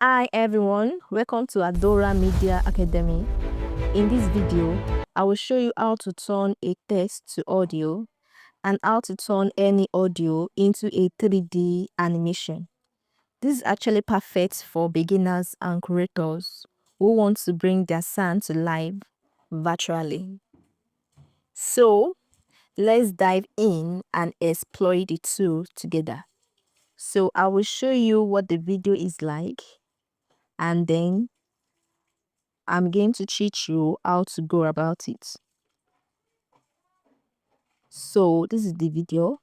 Hi everyone, welcome to Adora Media Academy. In this video, I will show you how to turn a text to audio and how to turn any audio into a 3D animation. This is actually perfect for beginners and creators who want to bring their sound to life virtually. So, let's dive in and explore the two together. So, I will show you what the video is like, and then I'm going to teach you how to go about it. So this is the video.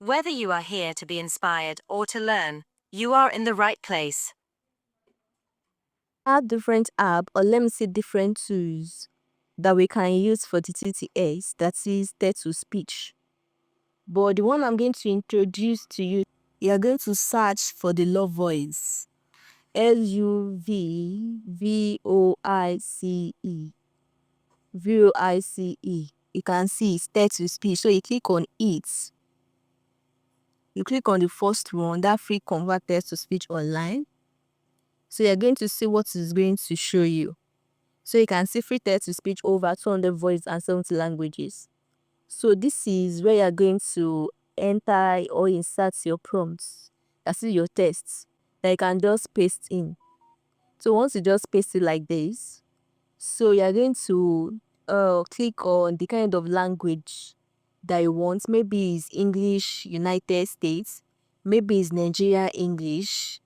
Whether you are here to be inspired or to learn, you are in the right place. Add different app, or let me say different tools that we can use for the TTS, that is text to speech. But the one I'm going to introduce to you, you are going to search for the love voice. LUVVOICE. VOICE. You can see it's text to speech. So you click on it. You click on the first one, that free convert text to speech online. So you're going to see what is going to show you. So you can see free text to speech over 200 voice and 70 languages. So this is where you're going to enter or insert your prompts. That's your tests that you can just paste in. So once you just paste it like this, so you're going to click on the kind of language that you want. Maybe it's English, United States. Maybe it's Nigeria English.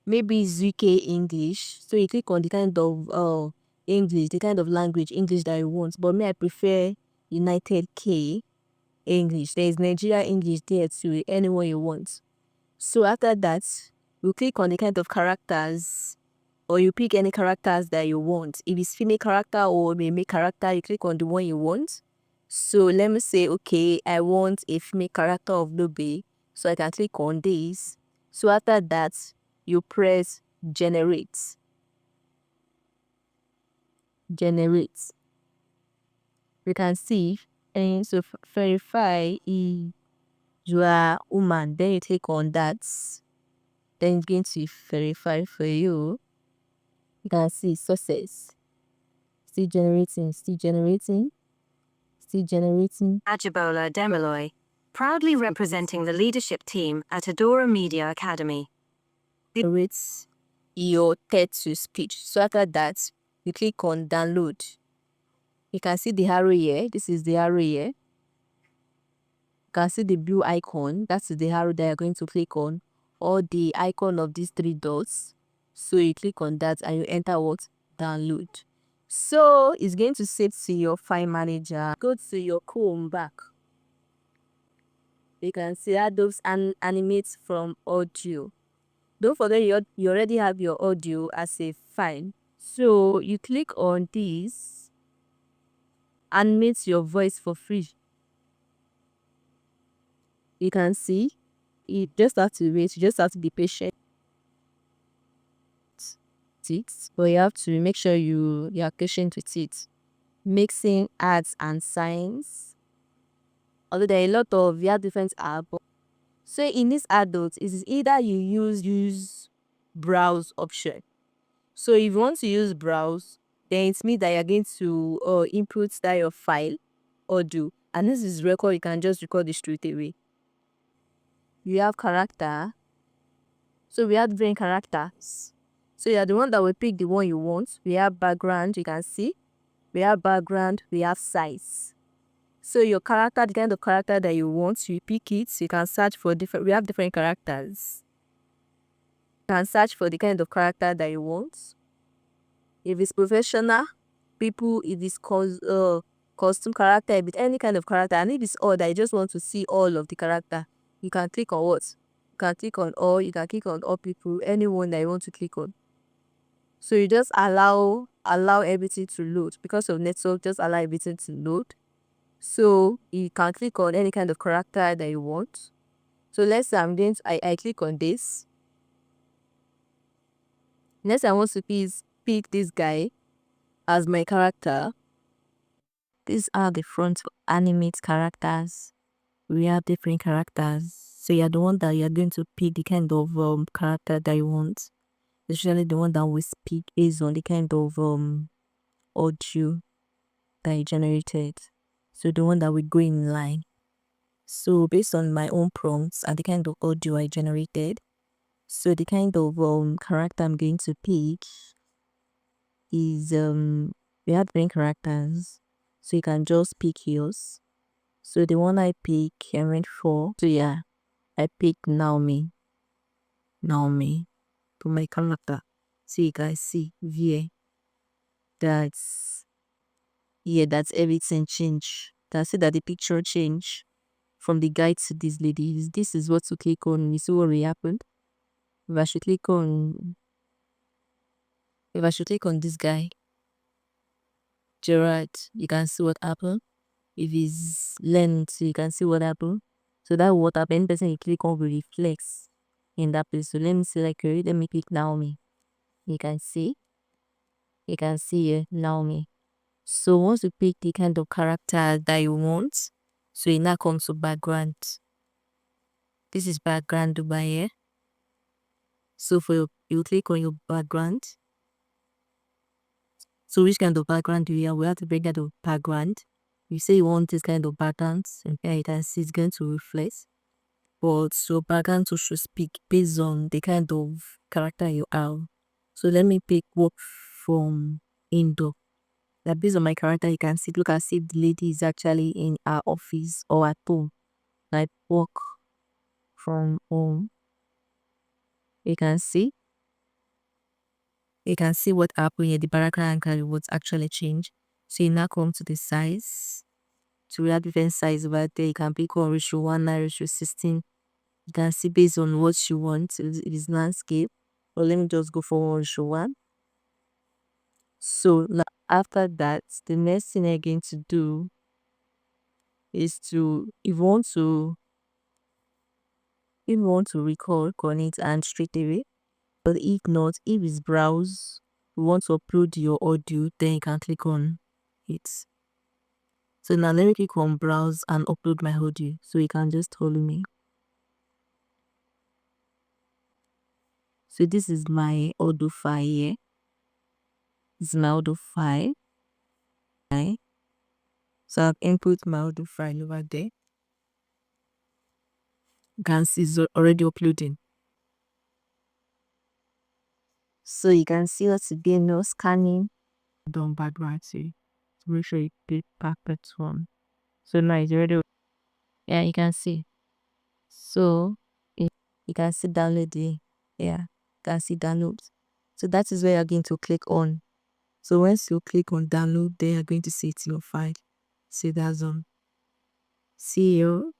Maybe it's UK English. So you click on the kind of English, the kind of language English that you want. But me, I prefer United K English. There is Nigeria English there too, anyone you want. So after that, you click on the kind of characters, or you pick any characters that you want. If it's female character or male character, you click on the one you want. So let me say, okay, I want a female character of Lobe. So I can click on this. So after that, you press generate. Generate. You can see, and so verify if you are woman. Then you click on that. Then it's going to verify for you. You can see success. Still generating, still generating, still generating. Ajibola Demeloy, proudly representing the leadership team at Adora Media Academy. Generates your text to speech. So after that, you click on download. You can see the arrow here. This is the arrow here. You can see the blue icon. That's the arrow that you're going to click on, or the icon of these three dots. So you click on that and you enter what? Download. So it's going to save to your file manager. Go to your Chrome back. You can see Adobe and animate from audio. Don't forget you already have your audio as a file. So you click on this, animate your voice for free. You can see you just have to wait, you just have to be patient. But you have to make sure you are patient with it. Mixing ads and signs. Although there are a lot of different apps. So in this adult, it is either you use browse option. So if you want to use browse, then it means that you're going to input that your file audio, and this is record. You can just record it straight away. You have character. So we have different characters. So you are the one that will pick the one you want. We have background. You can see we have background. We have size. So your character, the kind of character that you want, you pick it. So you can search for different. We have different characters. You can search for the kind of character that you want. If it's professional, people, if it's costume character, if it's any kind of character, and if it's all that you just want to see all of the character, you can click on what? You can click on all, you can click on all people, anyone that you want to click on. So you just allow everything to load. Because of network, just allow everything to load. So you can click on any kind of character that you want. So let's say I click on this. Next, I want to pick this guy as my character. These are the front animate characters. We have different characters. So you're the one that you're going to pick the kind of character that you want. especially the one that will speak based on the kind of audio that I generated. So the one that will go in line. So based on my own prompts and the kind of audio I generated, so the kind of character I'm going to pick is we have different characters. So you can just pick yours. So the one I pick I went for. So yeah, I picked Naomi. Naomi to my character. So you guys see here. That's yeah, that's everything change. That's it that the picture change from the guide to these ladies. This is what to click on. You see what really happened? If I should click on if I should click on this guy, Gerard, you can see what happened. If he's learned, so you can see what happened. So that what happened, person you click on will reflex in that place. So let me select her, let me click Naomi. You can see here Naomi. So once you pick the kind of character that you want, so it now comes to background. This is background over here. So for you click on your background. So which kind of background do you have? We have to bring out the background. You say you want this kind of background, and here you can see it's going to reflect. But so background to should speak based on the kind of character you have. So let me pick work from indoor. That based on my character, you can see look as if the lady is actually in our office or at home. Like work from home. You can see what happened here. The background and what actually changed. So you now come to the size. So we have different size over there. You can pick one ratio 1, 9 ratio 16. You can see based on what you want. It is landscape. But let me just go for 1 ratio 1. So now after that, the next thing I'm going to do is to if you want to record on it and straight away. But if not, if it's browse, you want to upload your audio, then you can click on it. So now let me click on browse and upload my audio. So you can just follow me. So this is my audio file here. This is my audio file. Right? So I've input my audio file over there. You can see it's already uploading. So you can see what's again no scanning. Done background too. So make sure you click perfect one. So now it's already yeah, you can see. So you can see download the yeah, you can see download. So that is where you're going to click on. So once you click on download, then you're going to see it in your file. See that's on. See you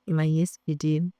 in my next video.